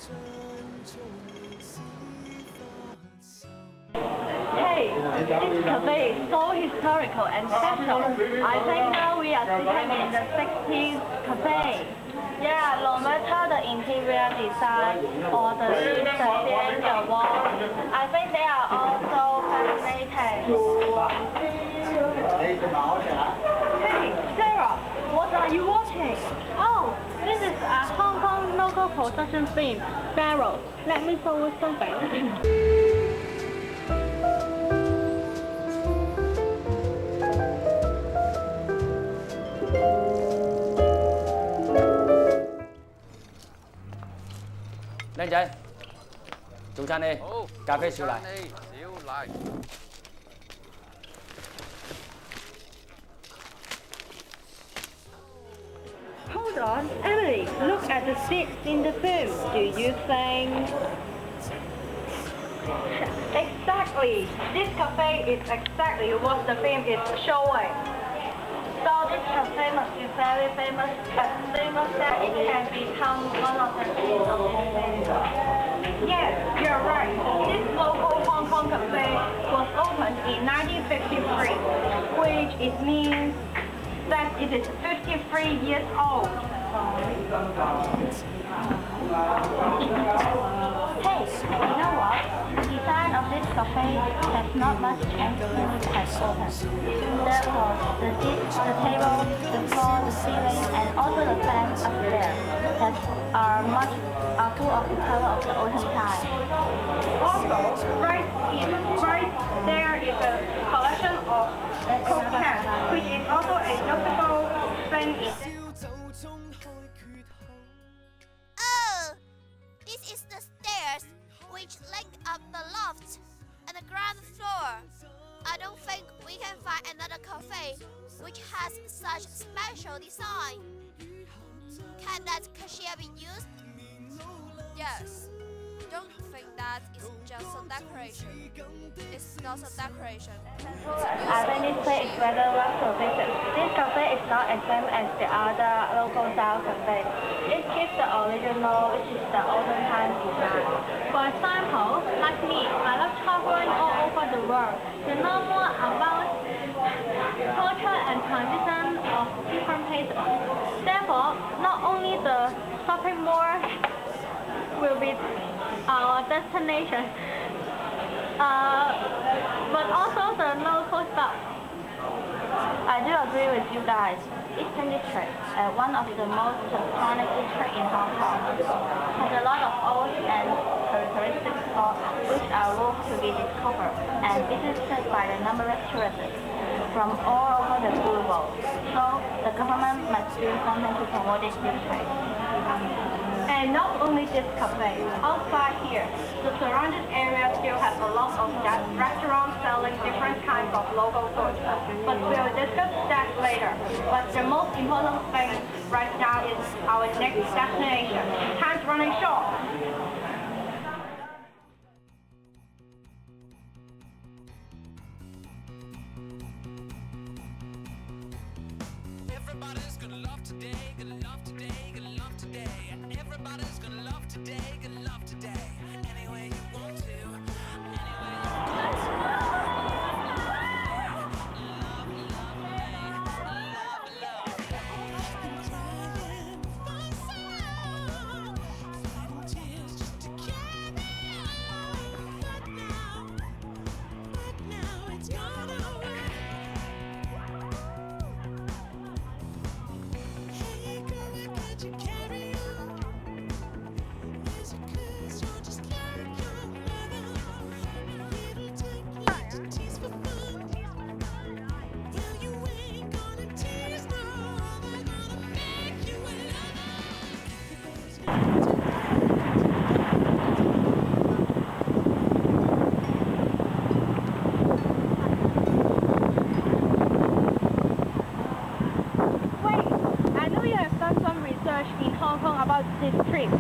Hey, this cafe is so historical and special. I think now we are sitting in the 60s cafe. Yeah, no matter the interior design or the seats in the wall, I think they are also fascinating. Hey, Sarah, what are you watching? Oh, this is a Hong Kong local production film, Barrel. Let me show you something. 靚仔，早餐呢？好，咖啡少奶。少奶。Hold on, Emily, look at the seats in the film. Do you think? Exactly. This cafe is exactly what the film is showing. So this cafe must be very famous that it can become one of the scenes of the film. Yes, you're right. This local Hong Kong cafe was opened in 1953, which it means that it is 53 years old. Hey, you know what? The design of this cafe has not much changed since it has opened. Therefore, the seats, the table, the floor, the ceiling, and also the fans upstairs are full of the color of the autumn time. Also, right there is a collection of Coke cans, which is also a notable thing in Oh, this is the stairs which link up the loft and the ground floor. I don't think we can find another cafe which has such special design. Can that cashier be used? Yes. Don't think that it's just a decoration. It's not a decoration. I think this place is rather well positioned. This cafe is not the same as the other local style cafes. It keeps the original, which is the olden time design. For example, like me, I love traveling all over the world to know more about culture and tradition of different places. Therefore, not only the shopping mall will be our destination, but also the local stuff. I do agree with you guys. Eastern District, one of the most iconic districts in Hong Kong, has a lot of old and characteristic spots which are worth to be discovered and visited by the numerous tourists from all over the world. So the government must do something to promote this district. And not only this cafe, outside here, the surrounding area still has a lot of restaurants selling different kinds of local food. But we'll discuss that later. But the most important thing right now is our next destination. Time's running short. Everybody's gonna love today, gonna love today, gonna love today. Everybody's gonna love today, gonna love today. Any way you want to, any way you want to. Love, love me, love, love. Trying for some, fighting tears just to carry on. But now it's gone away. Hey girl, why can't you carry on? Is it 'cause you're just like your mother? Little take you to tease for fun. Well, you ain't gonna tease no, they're gonna make you a Wait, I know you have done some research in Hong Kong about this trip.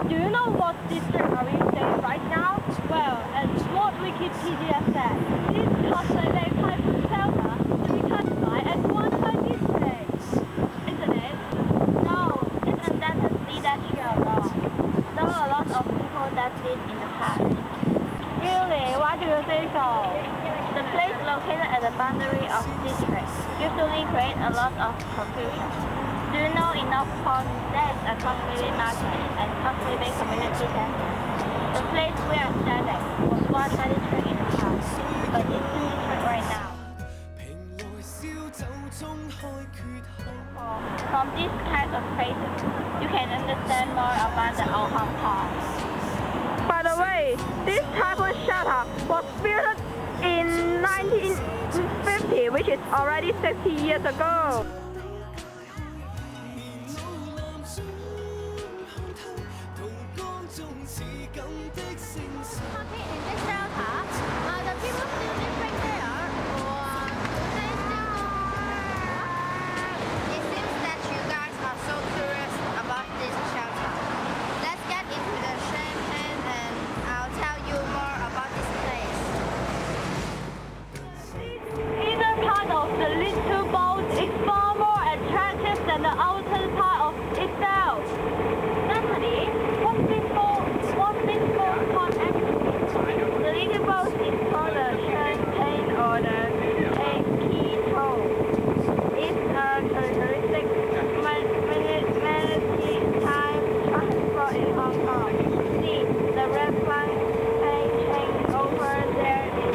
Do you know what district are we staying right now? Well, as what Wikipedia said, this Causeway Bay Typhoon Shelter should be classified as one by district. Isn't it? No, isn't that a leadership law? There are a lot of beautiful. The place located at the boundary of districts usually create a lot of confusion. Do you know enough about there is a Causeway Bay Market and Causeway Bay Community Center? The place we are standing was once a district in the past, but it's two districts right now. From these kinds of places, you can understand more about the Hau Temple. By the way, this typhoon shelter was built in 1950, which is already 60 years ago. The outer part of itself. Natalie, what's this boat called actually? The little boat is called the champagne or the taquito. It's a characteristic maritime transport in Hong Kong. See, the red flag chain over there is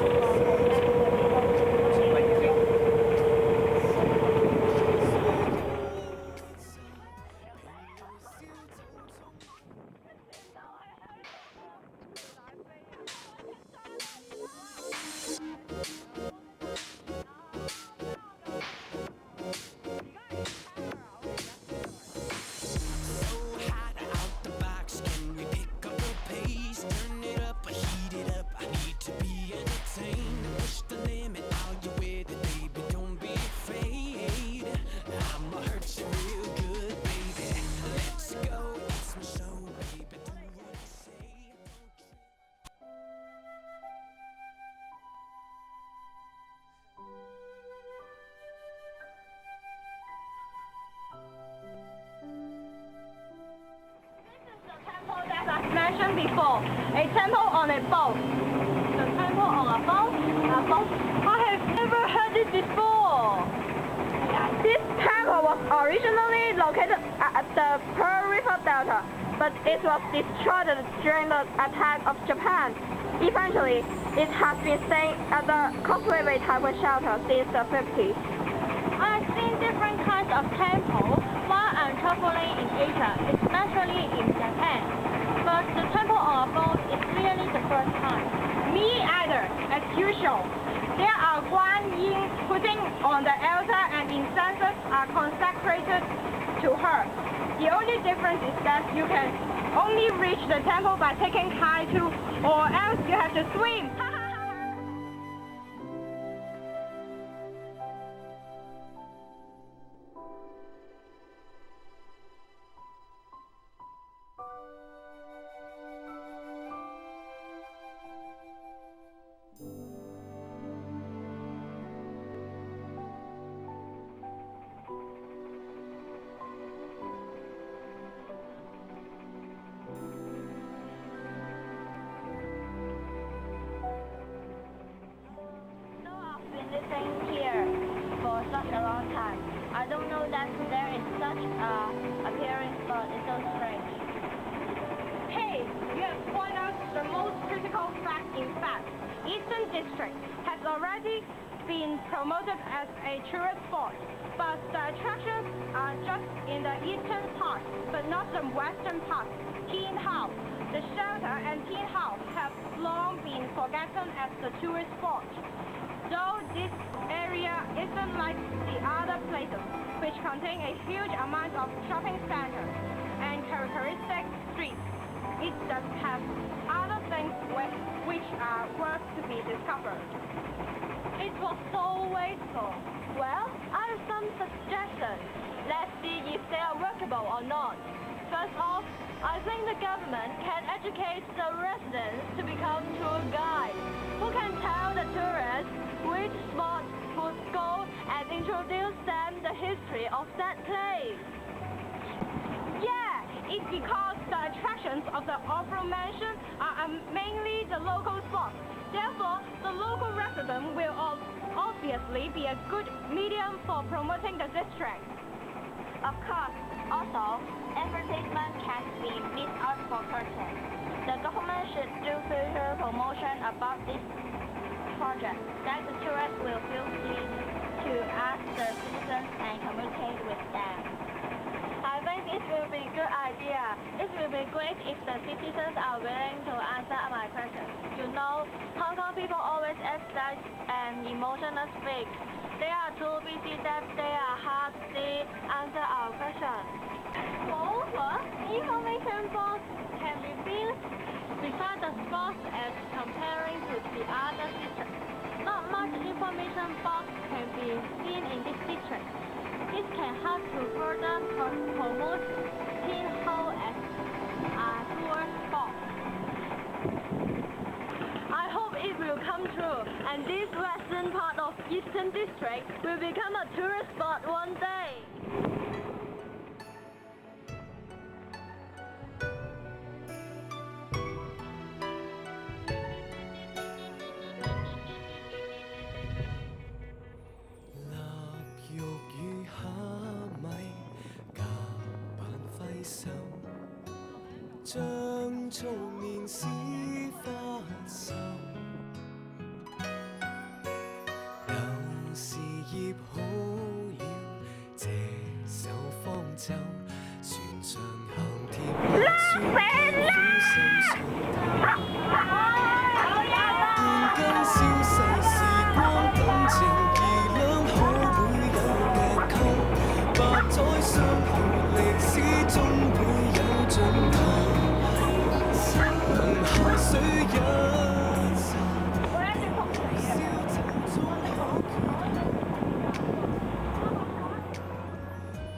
mentioned before, a temple on a boat. The temple on a boat? I have never heard it before. This temple was originally located at the Pearl River Delta, but it was destroyed during the attack of Japan. Eventually, it has been staying at the Causeway Bay Typhoon Shelter since the 50s. I've seen different kinds of temples while I'm traveling in Asia, especially in Japan. But the temple on a boat is really the first time. Me either, as usual. There are Guan Yin putting on the altar and incenses are consecrated to her. The only difference is that you can only reach the temple by taking kayak, or else you have to swim. Such a long time. I don't know that there is such a appearing spot. It's so strange. Hey, you have pointed out the most critical fact. In fact, Eastern District has already been promoted as a tourist spot, but the attractions are just in the eastern part, but not the western part. Tin Hau, the shelter, and Tin Hau have long been forgotten as the tourist spot. Though this area isn't like the other places, which contain a huge amount of shopping centers and characteristic streets, it does have other things which are worth to be discovered. It was so wasteful. Well, I have some suggestions. Let's see if they are workable or not. First off, I think the government can educate the residents to become tour guides who can tell the tourists which spots would go and introduce them the history of that place. Yeah, is because the attractions of the aforementioned are mainly the local spots. Therefore, the local resident will obviously be a good medium for promoting the district. Of course, also, advertisement can be missed out for purchase. The government should do further promotion about this project, that the tourists will feel free to ask the citizens and communicate with them. I think it will be a good idea. It will be great if the citizens are willing to answer my questions. You know, Hong Kong people always ask that and emotional speak. They are too busy that they are hardly answer our questions. Moreover, information box can be built beside the spots as comparing to the other districts. Not much information box can be seen in this district. This can help to further promote Tin Ho as a tourist spot. I hope it will come true, and this western part of Eastern District will become a tourist spot one day. 將從年史發愁，有事業好了，這首方舟，船上行甜蜜説苦心上現今消逝時光感情義兩可會有劇透，百載相後歷史終會有盡頭。 河水一沉，消沉中可決。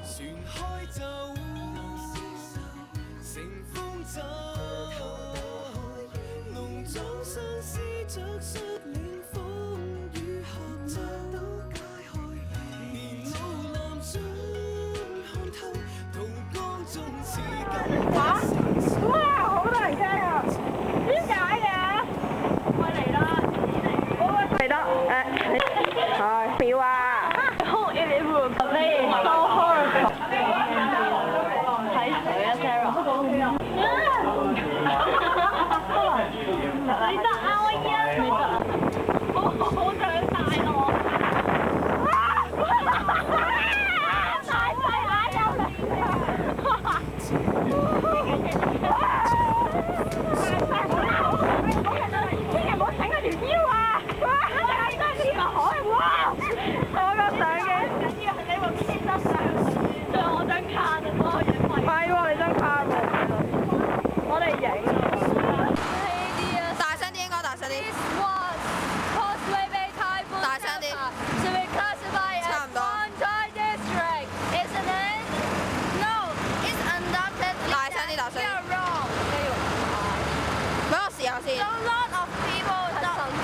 船開走，乘風走，濃妝相思着率領風雨合奏，年老男將看透，途光中似緊緊。哇！好多人聽啊！ 點解嘅？喂嚟啦！嚟得係秒啊 ！Hope it will be so horrible。睇水啊 ，Sarah。你得啊，我依家你得啊！好想大咯！大細眼又嚟啦！ 千祈唔好整佢條腰啊！哇！真係呢個海，哇！我個相機緊要係你部機得上，仲有我張卡就多嘢貴。唔係喎，你張卡冇。我哋影。大聲啲，應該大聲啲。Causeway Bay Typhoon Shelter. 大聲啲。To be classified as one-time district, isn't it? No, it's undoubtedly. 大聲啲，大聲啲。You're wrong. 俾我試下先。A lot of people don't.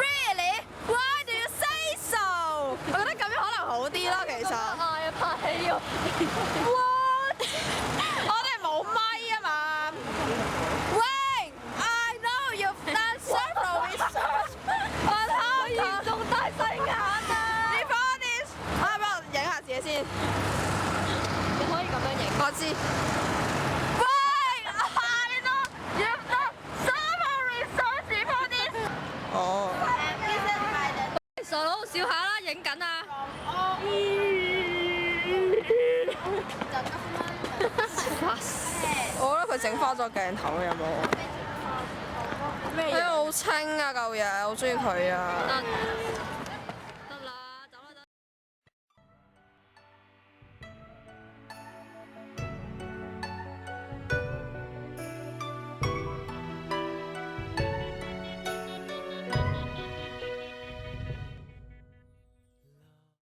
Really? Why do you say so? 我覺得咁樣可能好啲啦，其實。係啊，拍戲要。What？ 我哋冇咪啊嘛。喂 ，I know you've done several research on how to。嚴重大細眼啊 ！Before this， 啊，幫我影下自己先。你可以咁樣影。我知。 哦，傻佬笑下啦，影緊啊！我覺得佢整花咗鏡頭有冇？咩？好清啊嚿嘢，我中意佢啊！